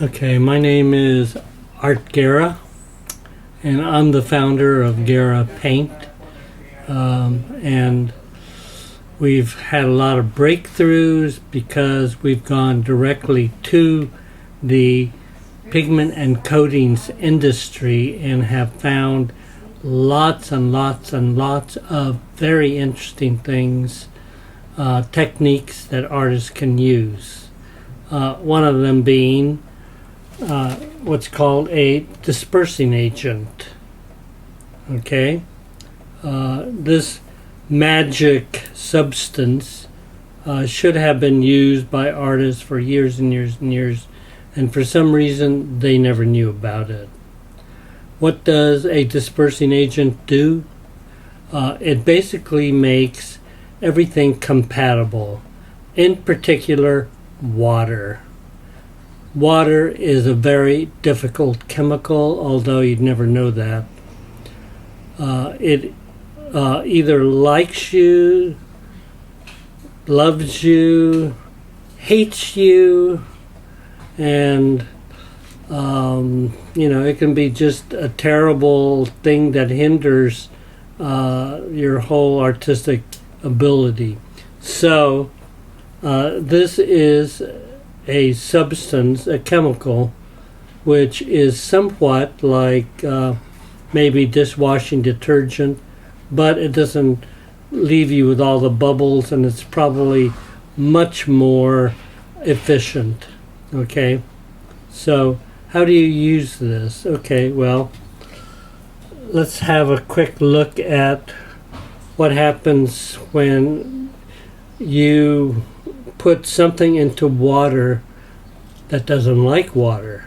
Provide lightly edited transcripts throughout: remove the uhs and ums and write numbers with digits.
Okay, my name is Guerra, and I'm the founder of Guerra Paint. And we've had a lot of breakthroughs because we've gone directly to the pigment and coatings industry and have found lots and lots and lots of very interesting things, techniques that artists can use. One of them being what's called a dispersing agent. Okay, this magic substance should have been used by artists for years and years and years, and for some reason they never knew about it. What does a dispersing agent do? It basically makes everything compatible, in particular water. Water is a very difficult chemical, although you'd never know that. It either likes you, loves you, hates you, and it can be just a terrible thing that hinders your whole artistic ability. So this is a substance, a chemical, which is somewhat like maybe dishwashing detergent, but it doesn't leave you with all the bubbles, and it's probably much more efficient. Okay, so how do you use this? Okay, well, let's have a quick look at what happens when you put something into water that doesn't like water.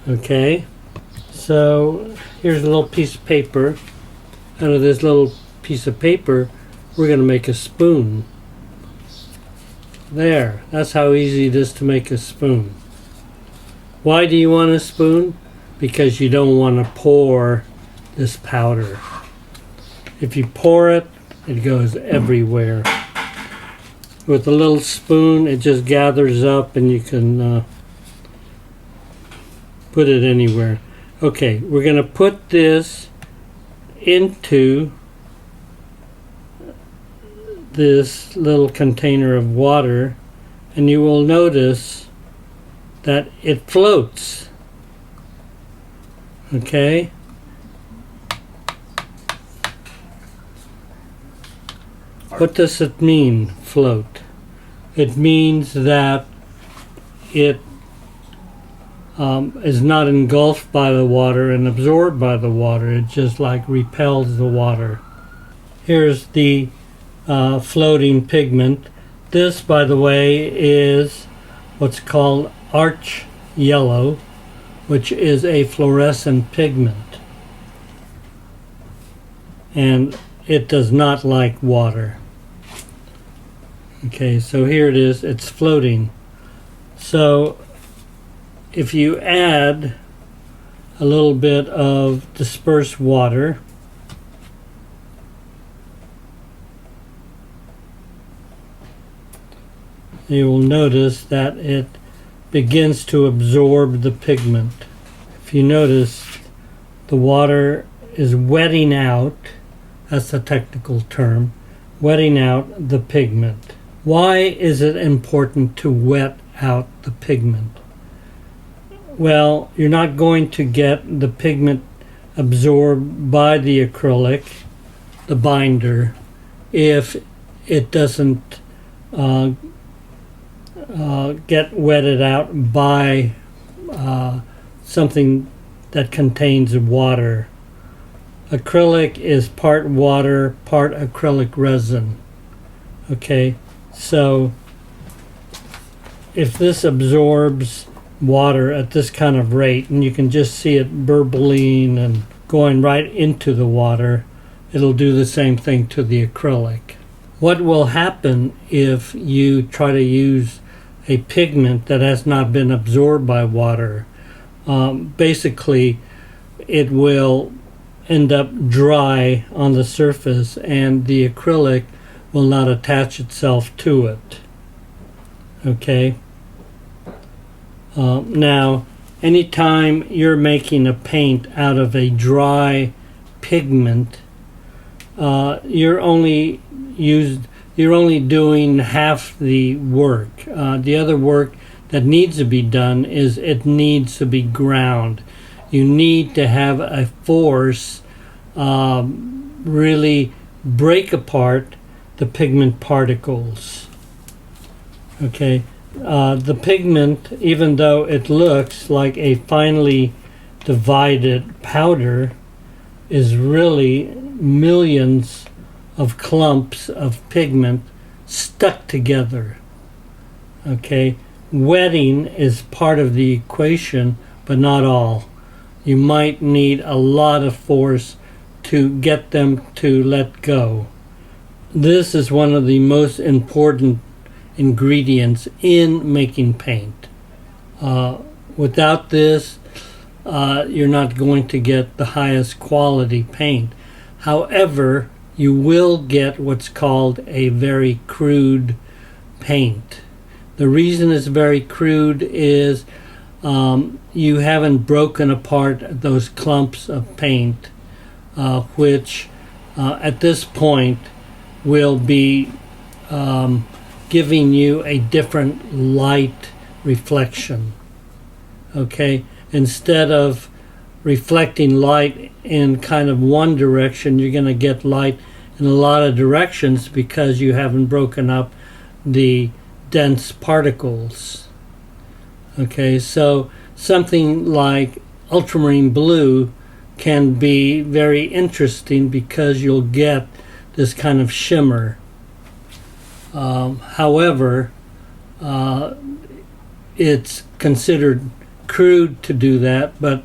Okay, so here's a little piece of paper. Out of this little piece of paper, we're going to make a spoon. There, that's how easy it is to make a spoon. Why do you want a spoon? Because you don't want to pour this powder. If you pour it, it goes everywhere. With a little spoon, it just gathers up and you can put it anywhere. Okay, we're going to put this into this little container of water, and you will notice that it floats. Okay? What does it mean, float? It means that it is not engulfed by the water and absorbed by the water. It just like repels the water. Here's the floating pigment. This, by the way, is what's called arch yellow, which is a fluorescent pigment. And it does not like water. Okay, so here it is, it's floating. So if you add a little bit of dispersed water, you will notice that it begins to absorb the pigment. If you notice, the water is wetting out, that's the technical term, wetting out the pigment. Why is it important to wet out the pigment? Well, you're not going to get the pigment absorbed by the acrylic, the binder, if it doesn't get wetted out by something that contains water. Acrylic is part water, part acrylic resin. Okay, so if this absorbs water at this kind of rate, and you can just see it burbling and going right into the water, it'll do the same thing to the acrylic. What will happen if you try to use a pigment that has not been absorbed by water? Basically, it will end up dry on the surface, and the acrylic will not attach itself to it. Okay? Now, anytime you're making a paint out of a dry pigment, you're only doing half the work. The other work that needs to be done is it needs to be ground. You need to have a force really break apart the pigment particles. Okay, the pigment, even though it looks like a finely divided powder, is really millions of clumps of pigment stuck together. Okay, wetting is part of the equation, but not all. You might need a lot of force to get them to let go. This is one of the most important ingredients in making paint. Without this, you're not going to get the highest quality paint. However, you will get what's called a very crude paint. The reason it's very crude is you haven't broken apart those clumps of paint, which at this point will be giving you a different light reflection. Okay, instead of reflecting light in kind of one direction, you're going to get light in a lot of directions because you haven't broken up the dense particles. Okay, so something like ultramarine blue can be very interesting because you'll get this kind of shimmer. However, it's considered crude to do that, but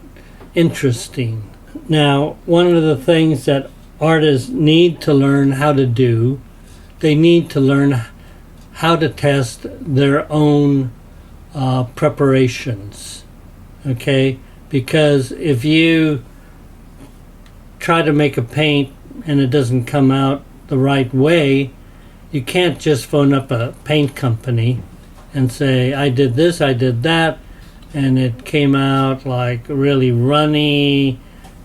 interesting. Now, one of the things that artists need to learn how to do, they need to learn how to test their own preparations. Okay? Because if you try to make a paint and it doesn't come out the right way, you can't just phone up a paint company and say, I did this, I did that, and it came out like really runny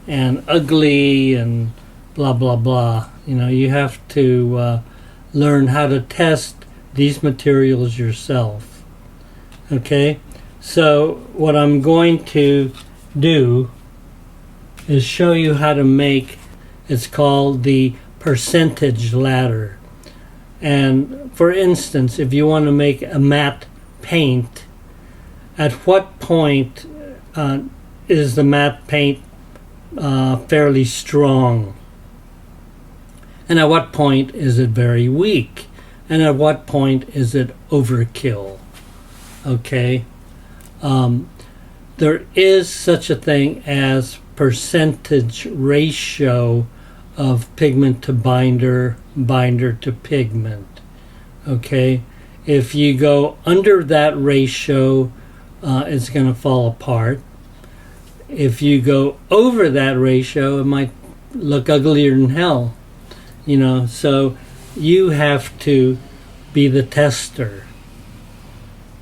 and ugly and blah, blah, blah. You know, you have to learn how to test these materials yourself. Okay? So what I'm going to do is show you how to make, it's called the percentage ladder. And for instance, if you want to make a matte paint, at what point is the matte paint fairly strong? And at what point is it very weak? And at what point is it overkill? Okay? There is such a thing as percentage ratio of pigment to binder, binder to pigment. Okay? If you go under that ratio, it's going to fall apart. If you go over that ratio, it might look uglier than hell. You know, so you have to be the tester.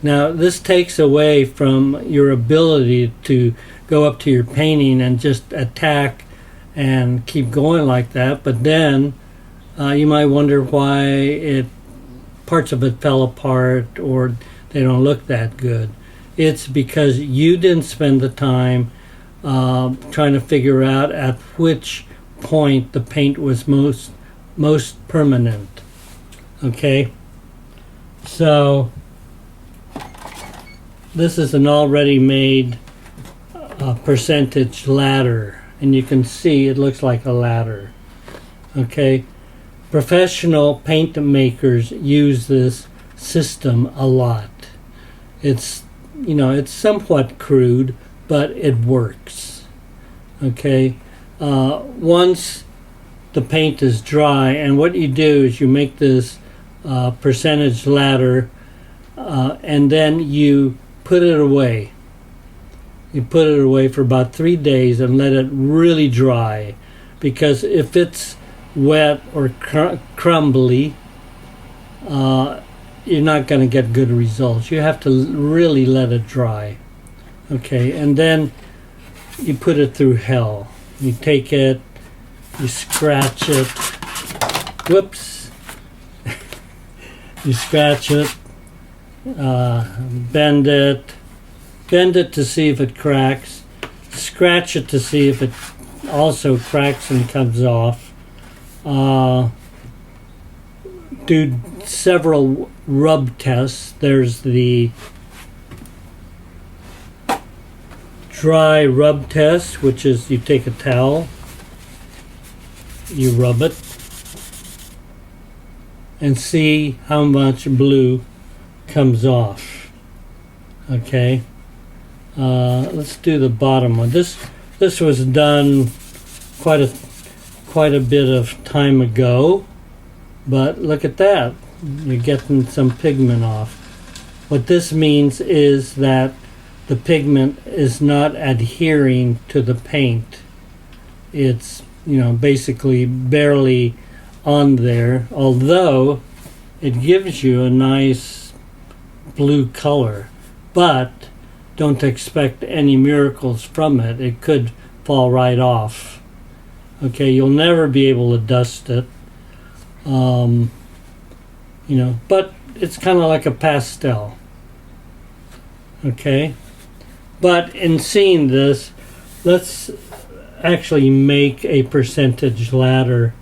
Now, this takes away from your ability to go up to your painting and just attack and keep going like that, but then you might wonder why parts of it fell apart or they don't look that good. It's because you didn't spend the time trying to figure out at which point the paint was most permanent. Okay, so this is an already made percentage ladder, and you can see it looks like a ladder. Okay, professional paint makers use this system a lot. It's, you know, it's somewhat crude, but it works. Okay, once the paint is dry, and what you do is you make this percentage ladder, and then you put it away. You put it away for about 3 days and let it really dry, because if it's wet or crumbly, you're not going to get good results. You have to really let it dry. Okay, and then you put it through hell. You take it, you scratch it. Whoops. You scratch it, bend it to see if it cracks, scratch it to see if it also cracks and comes off. Do several rub tests. There's the dry rub test, which is you take a towel, you rub it, and see how much blue comes off. Okay, let's do the bottom one. This was done quite a bit of time ago, but look at that. You're getting some pigment off. What this means is that the pigment is not adhering to the paint. It's, basically barely on there, although it gives you a nice blue color, but don't expect any miracles from it. It could fall right off. Okay, you'll never be able to dust it. But it's kind of like a pastel. Okay, but in seeing this, let's actually make a percentage ladder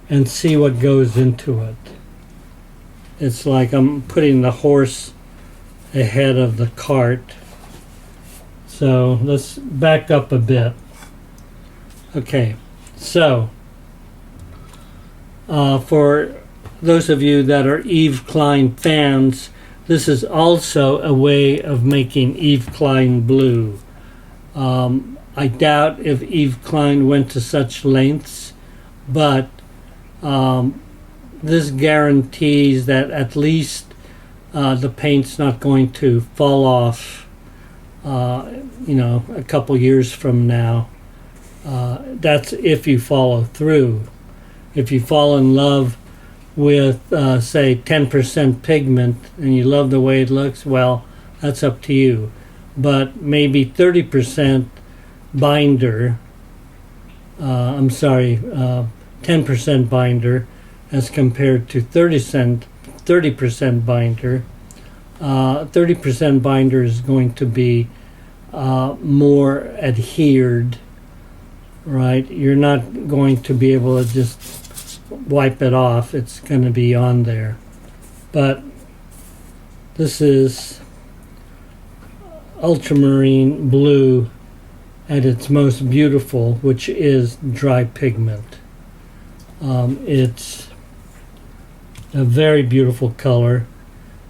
and see what goes into it. It's like I'm putting the horse ahead of the cart. So let's back up a bit. Okay, so for those of you that are Yves Klein fans, this is also a way of making Yves Klein Blue. I doubt if Yves Klein went to such lengths, but this guarantees that at least the paint's not going to fall off, a couple years from now. That's if you follow through. If you fall in love with, say, 10% pigment and you love the way it looks, well, that's up to you. But maybe 30% binder, 10% binder as compared to 30% binder. 30% binder is going to be more adhered, right? You're not going to be able to just wipe it off. It's going to be on there. But this is ultramarine blue at its most beautiful, which is dry pigment. It's a very beautiful color.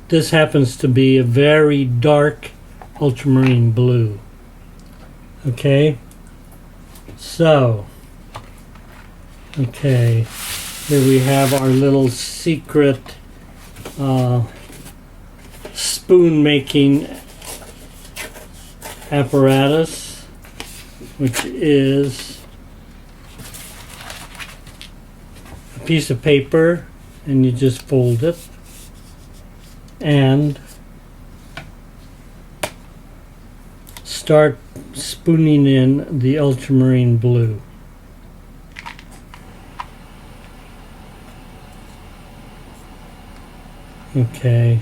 This happens to be a very dark ultramarine blue. Okay, so here we have our little secret spoon making apparatus, which is a piece of paper, and you just fold it and start spooning in the ultramarine blue. Okay,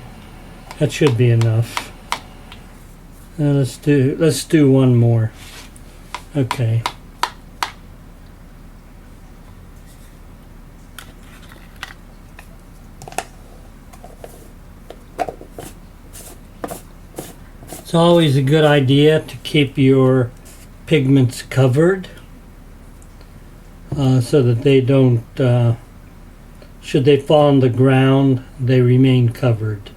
that should be enough. Now let's do one more. Okay. It's always a good idea to keep your pigments covered so that they don't, should they fall on the ground, they remain covered.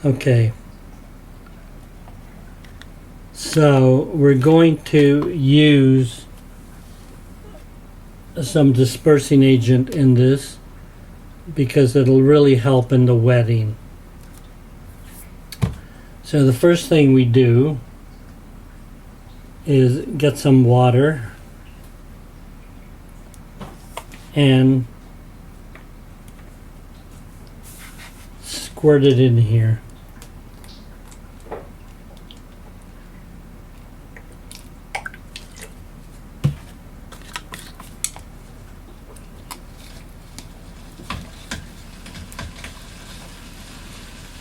Okay. So we're going to use some dispersing agent in this because it'll really help in the wetting. So the first thing we do is get some water and squirt it in here.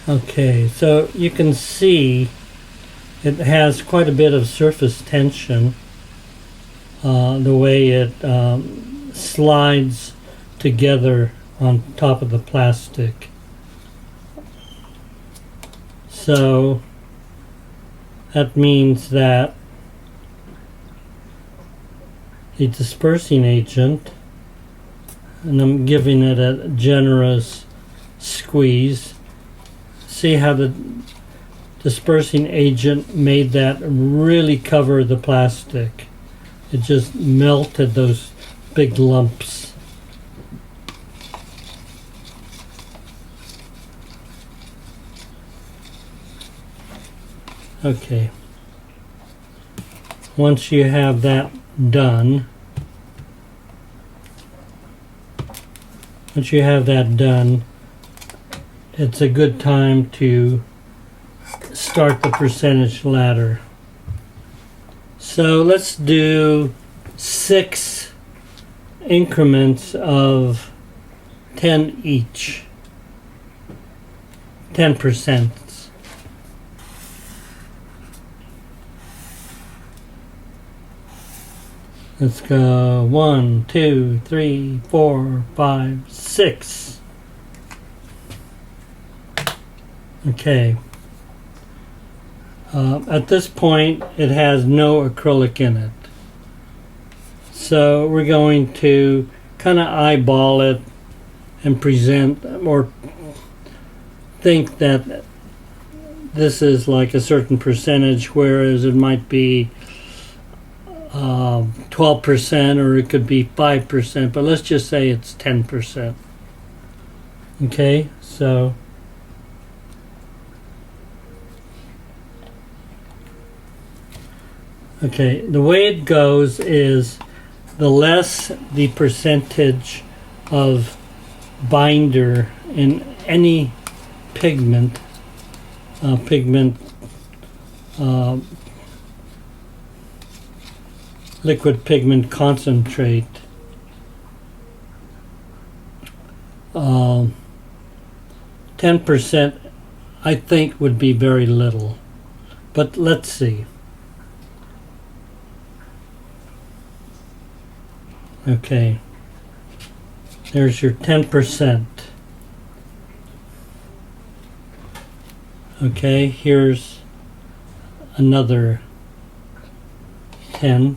Okay, so you can see it has quite a bit of surface tension, the way it slides together on top of the plastic. So that means that the dispersing agent, and I'm giving it a generous squeeze. See how the dispersing agent made that really cover the plastic. It just melted those big lumps. Okay. Once you have that done, it's a good time to start the percentage ladder. So let's do 6 increments of 10 each. 10%. Let's go 1, 2, 3, 4, 5, 6. Okay. At this point, it has no acrylic in it. So we're going to kind of eyeball it and present or think that this is like a certain percentage, whereas it might be 12% or it could be 5%, but let's just say it's 10%. Okay, so okay, the way it goes is the less the percentage of binder in any pigment, liquid pigment concentrate, 10% I think would be very little, but let's see. Okay, there's your 10%. Okay, here's another 10.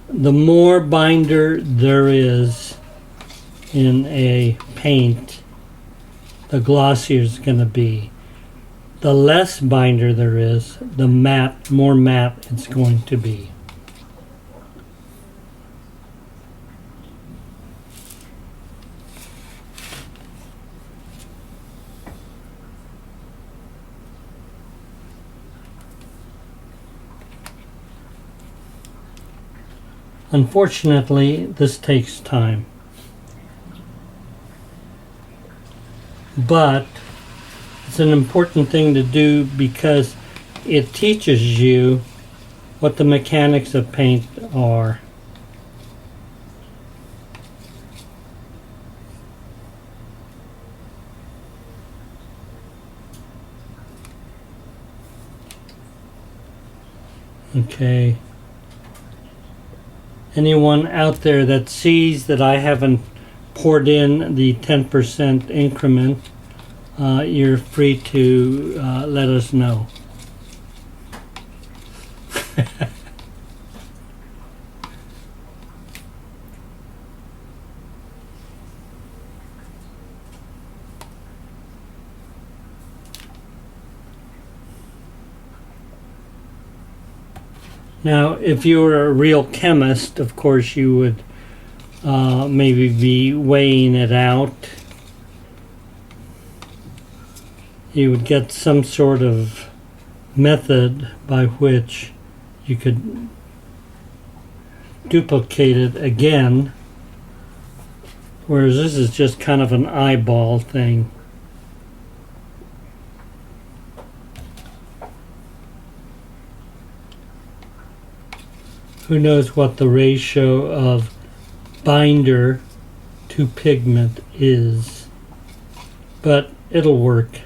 The more binder there is in a paint, the glossier it's going to be. The less binder there is, the more matte it's going to be. Unfortunately, this takes time. But it's an important thing to do because it teaches you what the mechanics of paint are. Okay. Anyone out there that sees that I haven't poured in the 10% increment, you're free to let us know. Now, if you were a real chemist, of course, you would maybe be weighing it out. You would get some sort of method by which you could duplicate it again, whereas this is just kind of an eyeball thing. Who knows what the ratio of binder to pigment is? but it'll work.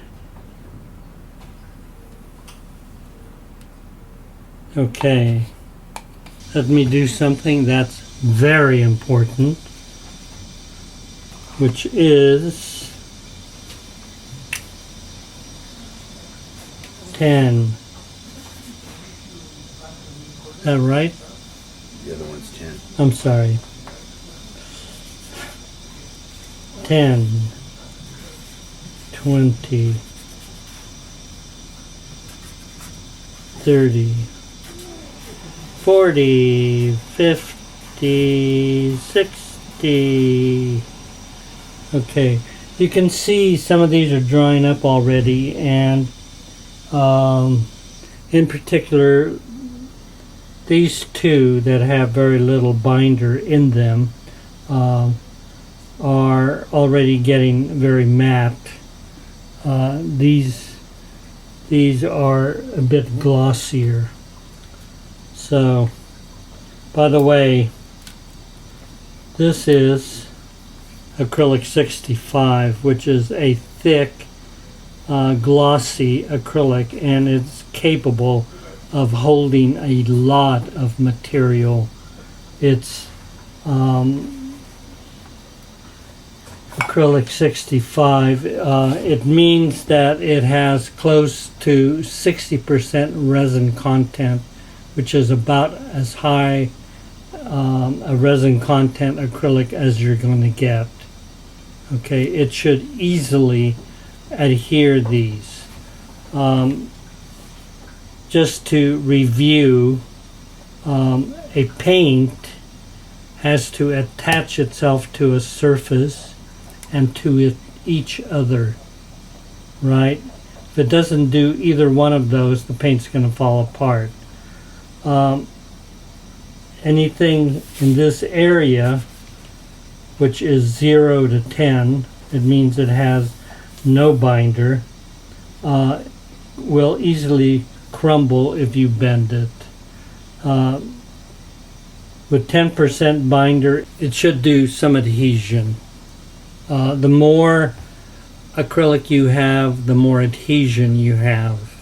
Okay, let me do something that's very important, which is 10. Is that right? The other one's 10. I'm sorry. 10, 20, 30, 40, 50, 60. Okay, you can see some of these are drying up already, and in particular these two that have very little binder in them are already getting very matte. These are a bit glossier. So, by the way, this is Acrylic 65, which is a thick, glossy acrylic, and it's capable of holding a lot of material. It's Acrylic 65. It means that it has close to 60% resin content, which is about as high a resin content acrylic as you're going to get. Okay, it should easily adhere these. Just to review, a paint has to attach itself to a surface and to each other, right? If it doesn't do either one of those, the paint's going to fall apart. Anything in this area, which is 0 to 10, it means it has no binder, will easily crumble if you bend it. With 10% binder, it should do some adhesion. The more acrylic you have, the more adhesion you have.